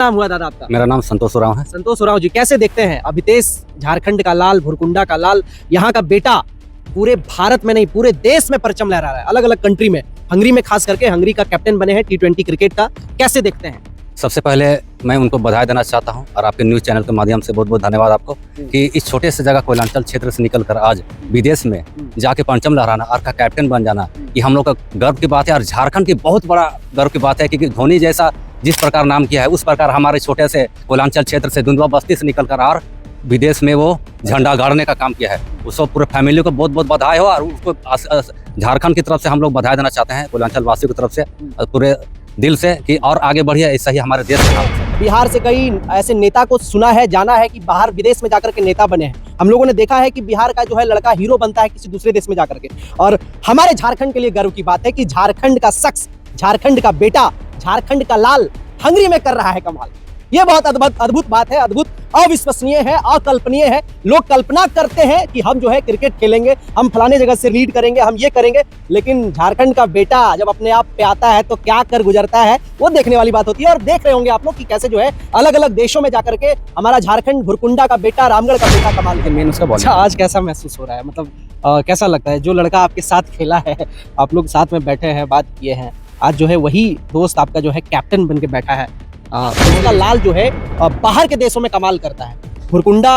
नाम हुआ दादा आपका? मेरा नाम संतोष उरांव है। संतोष उरांव जी, कैसे देखते हैं अभितेश, झारखंड का लाल, भुरकुंडा का लाल, यहाँ का बेटा पूरे भारत में नहीं पूरे देश में परचम लहरा रहा है, अलग अलग कंट्री में, हंगरी में खास करके, हंगरी का कैप्टन बने हैं T20 क्रिकेट का, कैसे देखते हैं? सबसे पहले मैं उनको बधाई देना चाहता हूं और आपके न्यूज़ चैनल के माध्यम से बहुत बहुत धन्यवाद आपको कि इस छोटे से जगह कोयलांचल क्षेत्र से निकलकर आज विदेश में जाके परचम लहराना और का कैप्टन बन जाना, ये हम लोग का गर्व की बात है और झारखंड की बहुत बड़ा गर्व की बात है क्योंकि धोनी जैसा जिस प्रकार नाम किया है उस प्रकार हमारे छोटे से कोयलांचल क्षेत्र से दुंदुआ बस्ती से निकलकर और विदेश में वो झंडा गाड़ने का काम किया है। उसको पूरे फैमिली को बहुत बहुत बधाई हो और उसको झारखंड की तरफ से हम लोग बधाई देना चाहते हैं, कोयलांचल वासियों की तरफ से पूरे दिल से कि और आगे बढ़िए, ऐसा ही हमारे देश में। बिहार से कई ऐसे नेता को सुना है, जाना है कि बाहर विदेश में जाकर के नेता बने हैं। हम लोगों ने देखा है कि बिहार का जो है लड़का हीरो बनता है किसी दूसरे देश में जाकर के, और हमारे झारखंड के लिए गर्व की बात है कि झारखंड का शख्स, झारखंड का बेटा, झारखंड का लाल हंगरी में कर रहा है कमाल। ये बहुत अद्भुत बात है, अद्भुत, अविश्वसनीय है, अकल्पनीय है। लोग कल्पना करते हैं कि हम जो है क्रिकेट खेलेंगे, हम फलाने जगह से लीड करेंगे, हम ये करेंगे, लेकिन झारखंड का बेटा जब अपने आप पे आता है तो क्या कर गुजरता है वो देखने वाली बात होती है। और देख रहे होंगे आप लोग कि कैसे जो है अलग अलग देशों में जाकर के हमारा झारखंड, भुरकुंडा का बेटा, रामगढ़ का बेटा कमाल के मेन उसका बॉल। अच्छा, आज कैसा महसूस हो रहा है, मतलब कैसा लगता है जो लड़का आपके साथ खेला है, आप लोग साथ में बैठे हैं, बात किए हैं, आज जो है वही दोस्त आपका जो है कैप्टन बन के बैठा है। उसका लाल जो है बाहर के देशों में कमाल करता है। भुरकुंडा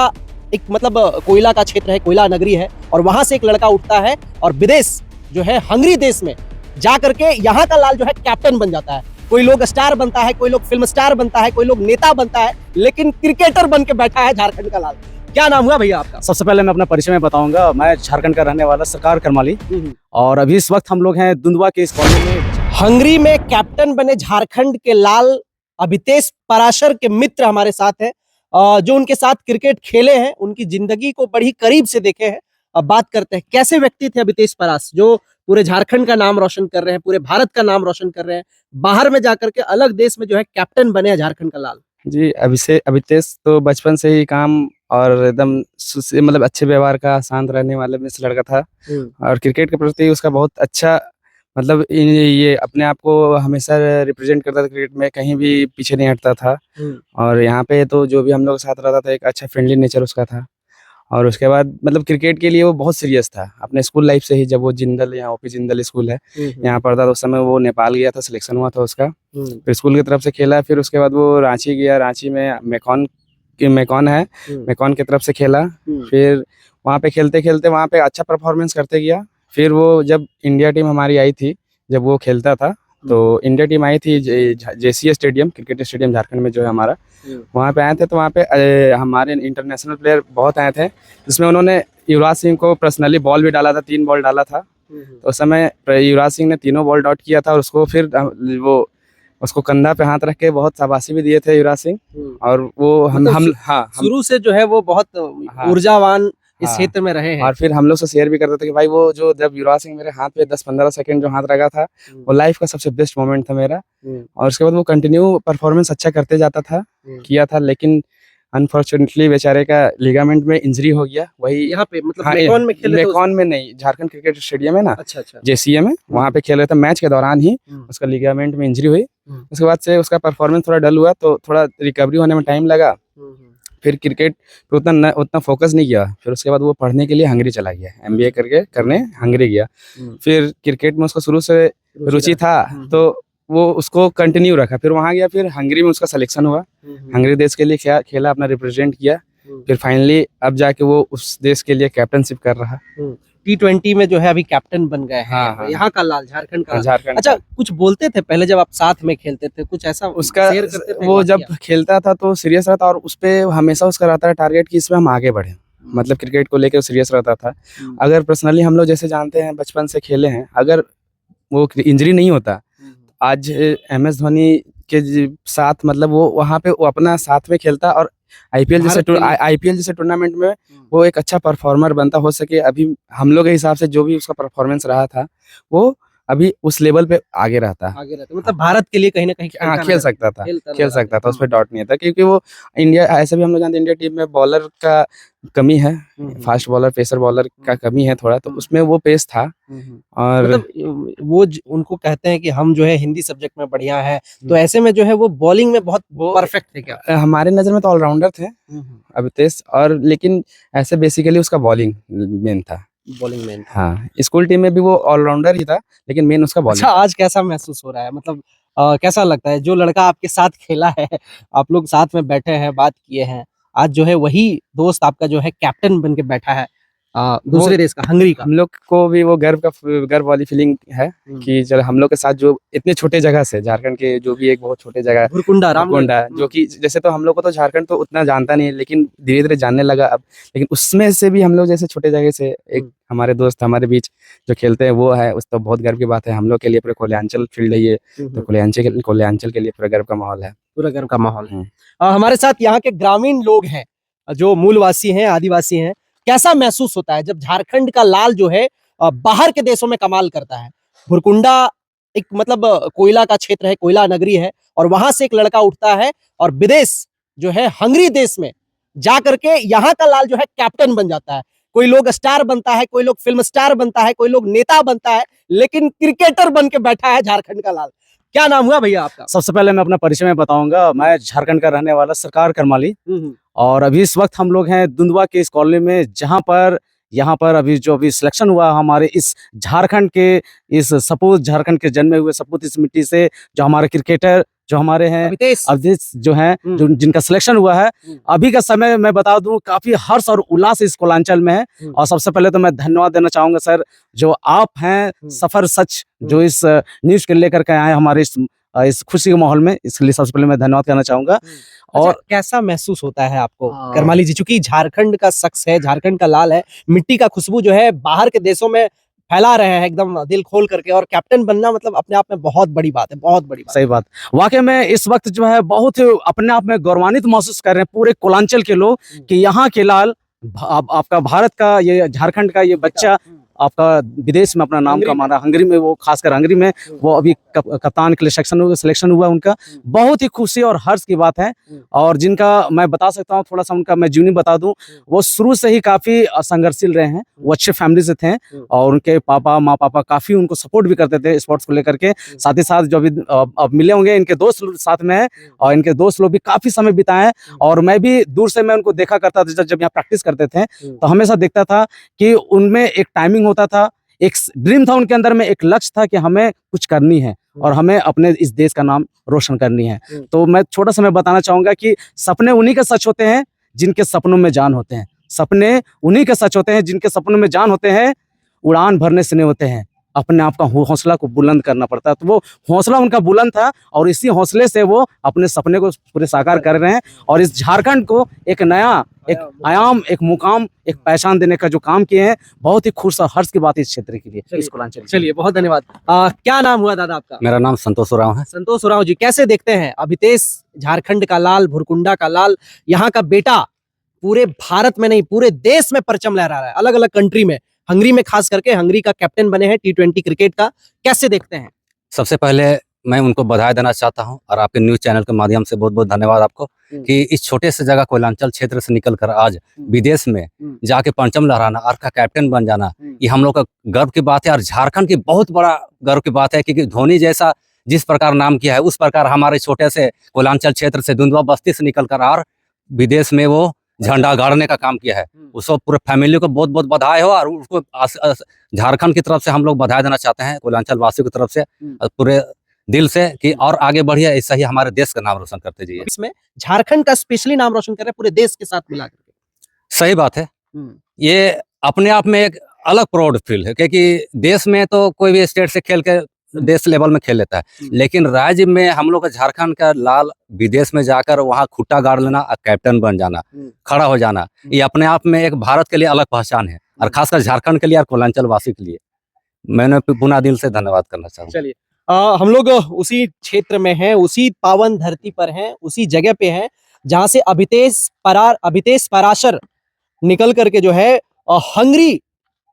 एक मतलब कोयला का क्षेत्र है, कोयला नगरी है, और वहां से एक लड़का उठता है और विदेश जो है हंगरी देश में जा करके यहाँ का लाल जो है कैप्टन बन जाता है। कोई लोग स्टार बनता है, कोई लोग फिल्म स्टार बनता है, कोई लोग नेता बनता है, लेकिन क्रिकेटर बन के बैठा है झारखंड का लाल। क्या नाम हुआ भैया आपका? सबसे पहले मैं अपना परिचय में बताऊंगा। मैं झारखंड का रहने वाला सरकार करमाली, और अभी इस वक्त हम लोग हैं दुंदुआ के इस कॉलेज में। हंगरी में कैप्टन बने झारखंड के लाल अभितेश पराशर के मित्र हमारे साथ हैं, जो उनके साथ क्रिकेट खेले हैं, उनकी जिंदगी को बड़ी करीब से देखे हैं। अब बात करते हैं कैसे व्यक्ति थे अभितेश पराश, जो पूरे झारखंड का नाम रोशन कर रहे हैं, पूरे भारत का नाम रोशन कर रहे हैं, बाहर में जाकर के अलग देश में जो है कैप्टन बने हैं झारखंड का लाल। जी, अभितेश तो बचपन से ही काम और एकदम मतलब अच्छे व्यवहार का, शांत रहने वाले में से लड़का था, और क्रिकेट के प्रति उसका बहुत अच्छा मतलब ये अपने आप को हमेशा रिप्रेजेंट करता था क्रिकेट में, कहीं भी पीछे नहीं हटता था। और यहाँ पे तो जो भी हम लोग साथ रहता था, एक अच्छा फ्रेंडली नेचर उसका था। और उसके बाद मतलब क्रिकेट के लिए वो बहुत सीरियस था अपने स्कूल लाइफ से ही। जब वो जिंदल, यहाँ ओपी जिंदल स्कूल है, यहाँ पढ़ता था, उस समय वो नेपाल गया था, सिलेक्शन हुआ था उसका, फिर स्कूल की तरफ से खेला। फिर उसके बाद वो रांची गया, रांची में मेकॉन की तरफ से खेला। फिर वहाँ पे खेलते खेलते वहाँ पे अच्छा परफॉर्मेंस करते गया। फिर वो जब इंडिया टीम हमारी आई थी, जब वो खेलता था तो इंडिया टीम आई थी JCA stadium, cricket stadium Jharkhand में जो है हमारा, वहाँ पे आए थे। तो वहाँ पे हमारे इंटरनेशनल प्लेयर बहुत आए थे, जिसमें उन्होंने युवराज सिंह को पर्सनली बॉल भी डाला था, 3 बॉल डाला था। तो उस समय युवराज सिंह ने तीनों बॉल डॉट किया था, और उसको फिर वो उसको कंधा पे हाथ रख के बहुत शाबाशी भी दिए थे युवराज सिंह। और वो हम शुरू से जो है वो बहुत ऊर्जावान इस क्षेत्र में रहे हैं। और फिर हम लोग से शेयर भी करते थे कि भाई वो जो जब युवराज सिंह मेरे हाथ पे 10-15 सेकंड जो हाथ रखा था, वो लाइफ का सबसे बेस्ट मोमेंट था मेरा। और उसके बाद वो कंटिन्यू परफॉर्मेंस अच्छा करते जाता था, किया था, लेकिन अनफॉर्चुनेटली बेचारे का लिगामेंट में इंजरी हो गया। वही यहाँ पे मतलब मेकॉन में नहीं, झारखंड क्रिकेट स्टेडियम है ना, अच्छा JCA में, वहाँ पे खेल रहे थे। मैच के दौरान ही उसका लिगामेंट में इंजरी हुई। उसके बाद से उसका परफॉर्मेंस थोड़ा डल हुआ, तो थोड़ा रिकवरी होने में टाइम लगा। फिर क्रिकेट पे उतना फोकस नहीं किया। फिर उसके बाद वो पढ़ने के लिए हंगरी चला गया, MBA करने हंगरी गया। फिर क्रिकेट में उसका शुरू से रुचि था, तो वो उसको कंटिन्यू रखा। फिर वहाँ गया, फिर हंगरी में उसका सिलेक्शन हुआ, हंगरी देश के लिए खेला, अपना रिप्रेजेंट किया। फिर फाइनली अब जाके वो उस देश के लिए कैप्टनशिप कर रहा। T20 में जो है अभी कैप्टन बन गए हैं। यहाँ का लाल, झारखंड का। अच्छा, कुछ बोलते थे पहले जब आप साथ में खेलते थे, कुछ ऐसा उसका वो जब खेलता था तो सीरियस रहता, और उस पे हमेशा उसका रहता है टारगेट कि इसमें हम आगे बढ़े, मतलब क्रिकेट को लेकर सीरियस रहता था। अगर पर्सनली हम लोग जैसे जानते हैं, बचपन से खेले हैं, अगर वो इंजरी नहीं होता, आज MS धोनी के साथ मतलब वो वहाँ पे वो अपना साथ में खेलता, और IPL जैसे टूर्नामेंट में वो एक अच्छा परफॉर्मर बनता। हो सके अभी हम लोग के हिसाब से जो भी उसका परफॉर्मेंस रहा था, वो अभी उस लेवल पे आगे रहता है। आगे रहते मतलब भारत के लिए कहीं ना कहीं हाँ, खेल सकता था, खेल खेल सकता था, उस पर डाउट नहीं था, क्योंकि वो इंडिया, ऐसे भी हम लोग जानते हैं इंडिया टीम में बॉलर का कमी है, फास्ट बॉलर, पेसर बॉलर का कमी है थोड़ा, तो उसमें वो पेस था। और मतलब वो उनको कहते हैं कि हम जो है हिंदी सब्जेक्ट में बढ़िया है, तो ऐसे में जो है वो बॉलिंग में बहुत परफेक्ट थे क्या? हमारे नजर में तो ऑलराउंडर थे अभितेश, और लेकिन ऐसे बेसिकली उसका बॉलिंग मेन था। बॉलिंग में हाँ, स्कूल टीम में भी वो ऑलराउंडर ही था, लेकिन मेन उसका बॉलिंग। अच्छा, आज कैसा महसूस हो रहा है? मतलब कैसा लगता है जो लड़का आपके साथ खेला है, आप लोग साथ में बैठे हैं, बात किए हैं, आज जो है वही दोस्त आपका जो है कैप्टन बन के बैठा है दूसरे देश का, हंगरी का। हम लोग को भी वो गर्व वाली फीलिंग है कि चलो हम लोग के साथ जो इतने छोटे जगह से, झारखंड के जो भी एक बहुत छोटे जगह भुरकुंडा, रामकुंडा, जो कि जैसे तो हम लोग को तो झारखंड तो उतना जानता नहीं है, लेकिन धीरे धीरे जानने लगा अब, लेकिन उसमें से भी हम लोग जैसे छोटे जगह से एक हमारे दोस्त हमारे बीच जो खेलते हैं वो है, उस तो बहुत गर्व की बात है। हम लोग के लिए पूरे कोलियांचल फील्ड है ये, तो कोलियांचल के लिए पूरा गर्व का माहौल है, पूरा गर्व का माहौल है। हमारे साथ यहाँ के ग्रामीण लोग हैं, जो मूलवासी हैं, आदिवासी हैं। कैसा महसूस होता है जब झारखंड का लाल जो है बाहर के देशों में कमाल करता है? भुरकुंडा एक मतलब कोयला का क्षेत्र है, कोयला नगरी है, और वहां से एक लड़का उठता है और विदेश जो है हंगरी देश में जा करके यहाँ का लाल जो है कैप्टन बन जाता है। कोई लोग स्टार बनता है, कोई लोग फिल्म स्टार बनता है, कोई लोग नेता बनता है, लेकिन क्रिकेटर बन के बैठा है झारखंड का लाल। क्या नाम हुआ भैया आपका? सबसे पहले मैं अपना परिचय में बताऊंगा। मैं झारखंड का रहने वाला सरकार करमाली, और अभी इस वक्त हम लोग हैं दुंदुआ के इस कॉलोनी में, जहां पर यहाँ पर अभी सिलेक्शन हुआ हमारे इस झारखंड के, इस सपूत झारखंड के जन्मे हुए सपूत इस मिट्टी से, जो हमारे क्रिकेटर जो हमारे हैं अभितेश जो हैं, जो जिनका सिलेक्शन हुआ है। अभी का समय मैं बता दूं काफी हर्ष और उल्लास इस कोलांचल में है। और सबसे पहले तो मैं धन्यवाद देना चाहूंगा सर, जो आप हैं सफर सच, जो इस न्यूज के लेकर के आए हमारे इस खुशी के माहौल में, इसके लिए सबसे पहले मैं धन्यवाद करना चाहूंगा। और कैसा महसूस होता है आपको करमाली जी, चूंकि झारखंड का शख्स है, झारखंड का लाल है, मिट्टी का खुशबू जो है बाहर के देशों में फैला रहे हैं एकदम दिल खोल करके, और कैप्टन बनना मतलब अपने आप में बहुत बड़ी बात है, बहुत बड़ी बात। सही बात, वाकई में इस वक्त जो है बहुत अपने आप में गौरवान्वित महसूस कर रहे हैं पूरे कोलांचल के लोग, कि यहाँ के लाल आपका भारत का, ये झारखंड का ये बच्चा आपका विदेश में अपना नाम कमाना, हंगरी में, वो खासकर हंगरी में वो अभी कप्तान के लिए सिलेक्शन हुआ उनका, बहुत ही खुशी और हर्ष की बात है। और जिनका मैं बता सकता हूँ, थोड़ा सा उनका मैं जीवनी बता दूं, वो शुरू से ही काफी संघर्षशील रहे हैं, वो अच्छे फैमिली से थे, और उनके माँ पापा काफी उनको सपोर्ट भी करते थे स्पोर्ट्स को लेकर के। साथ ही साथ जो अभी अब मिले होंगे, इनके दोस्त साथ में है, और इनके दोस्त लोग भी काफी समय बिताए, और मैं भी दूर से मैं उनको देखा करता था, जब यहाँ प्रैक्टिस करते थे तो हमेशा देखता था कि उनमें एक टाइमिंग होता था, एक ड्रीम था उनके अंदर में, एक लक्ष्य था कि हमें कुछ करनी है और हमें अपने इस देश का नाम रोशन करनी है। तो मैं छोटा सा मैं बताना चाहूंगा कि सपने उन्हीं के सच होते हैं जिनके सपनों में जान होते हैं, सपने उन्हीं के सच होते हैं जिनके सपनों में जान होते हैं, उड़ान भरने से नहीं होते हैं, अपने आप का हौसला को बुलंद करना पड़ता है। तो वो हौसला उनका बुलंद था, और इसी हौसले से वो अपने सपने को पूरे साकार कर रहे हैं, और इस झारखंड को एक नया, एक आयाम, एक मुकाम, एक पहचान देने का जो काम किए हैं, बहुत ही खुश और हर्ष की बात है इस क्षेत्र के लिए, इस कोलांचल। चलिए, बहुत धन्यवाद। क्या नाम हुआ दादा आपका? मेरा नाम संतोष उरांव है। संतोष उरांव जी, कैसे देखते हैं अभितेश, झारखंड का लाल, भुरकुंडा का लाल, यहाँ का बेटा पूरे भारत में नहीं पूरे देश में परचम लहरा रहा है, अलग अलग कंट्री में, हंगरी में खास करके, हंगरी का कैप्टन बने हैं T20 क्रिकेट का, कैसे देखते हैं? सबसे पहले मैं उनको बधाई देना चाहता हूं, और आपके न्यूज चैनल के माध्यम से बहुत बहुत धन्यवाद आपको, कि इस छोटे से जगह कोयलांचल क्षेत्र से निकलकर आज विदेश में जाके परचम लहराना और का कैप्टन बन जाना, ये हम लोग का गर्व की बात है, और झारखंड की बहुत बड़ा गर्व की बात है, क्योंकि धोनी जैसा जिस प्रकार नाम किया है, उस प्रकार हमारे छोटे से कोयलांचल क्षेत्र से, दुंदुआ बस्ती से निकलकर और विदेश में वो झंडा गाड़ने का काम किया है। उसको पूरे फैमिली को बहुत बहुत बधाई हो, और उसको झारखंड की तरफ से हम लोग बधाई देना चाहते हैं, कोयलांचल वासियों की तरफ से पूरे दिल से, कि और आगे बढ़िए, ऐसा ही हमारे देश का नाम रोशन करते जाइए। इसमें झारखंड का स्पेशली नाम रोशन कर रहे हैं पूरे देश के साथ मिला करके। सही बात है, ये अपने आप में एक अलग प्राउड फील है, क्योंकि देश में तो कोई भी स्टेट से खेल के देश लेवल में खेल लेता है, लेकिन राज्य में हम लोग का झारखंड का लाल विदेश में जाकर वहाँ खुट्टा गाड़ लेना और कैप्टन बन जाना, खड़ा हो जाना, ये अपने आप में एक भारत के लिए अलग पहचान है, और खासकर झारखंड के लिए और कोयलांचल वासी के लिए मैंने पुनः दिल से धन्यवाद करना चाहूँगा। चलिए, हम लोग उसी क्षेत्र में हैं, उसी पावन धरती पर हैं, उसी जगह पे हैं जहां से अभितेश पराशर निकल करके जो है हंगरी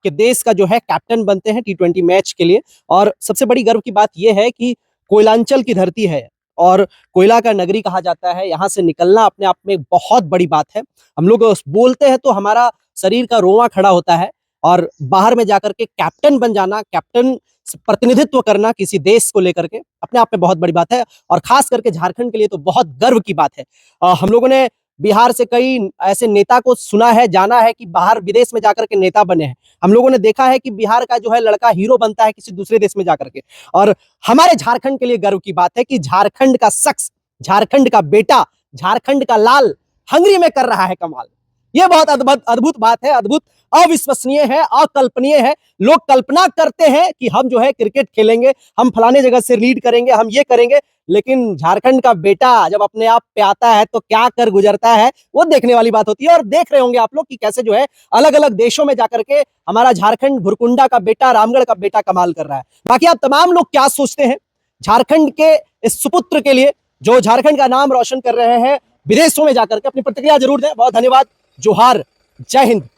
के देश का जो है कैप्टन बनते हैं T20 मैच के लिए। और सबसे बड़ी गर्व की बात यह है कि कोयलांचल की धरती है और कोयला का नगरी कहा जाता है, यहाँ से निकलना अपने आप में एक बहुत बड़ी बात है। हम लोग बोलते हैं तो हमारा शरीर का रोंवा खड़ा होता है, और बाहर में जाकर के कैप्टन बन जाना, कैप्टन प्रतिनिधित्व करना किसी देश को लेकर के अपने आप में बहुत बड़ी बात है। और खास करके झारखंड के लिए तो बहुत गर्व की बात है। हम लोगों ने बिहार से कई ऐसे नेता को सुना है, जाना है कि बाहर विदेश में जाकर के नेता बने हैं। हम लोगों ने देखा है कि बिहार का जो है लड़का हीरो बनता है किसी दूसरे देश में जाकर के। और हमारे झारखंड के लिए गर्व की बात है कि झारखंड का शख्स, झारखंड का बेटा, झारखंड का लाल हंगरी में कर रहा है कमाल। ये बहुत अद्भुत बात है, अद्भुत, अविश्वसनीय है, अकल्पनीय है। लोग कल्पना करते हैं कि हम जो है क्रिकेट खेलेंगे, हम फलाने जगह से लीड करेंगे, हम ये करेंगे, लेकिन झारखंड का बेटा जब अपने आप पे आता है तो क्या कर गुजरता है वो देखने वाली बात होती है। और देख रहे होंगे आप लोग कि कैसे जो है अलग अलग देशों में जाकर के हमारा झारखंड भुरकुंडा का बेटा, रामगढ़ का बेटा कमाल कर रहा है। बाकी आप तमाम लोग क्या सोचते हैं झारखंड के इस सुपुत्र के लिए जो झारखंड का नाम रोशन कर रहे हैं विदेशों में जाकर के? अपनी प्रतिक्रिया जरूर दें। बहुत धन्यवाद। जोहार, जय हिंद।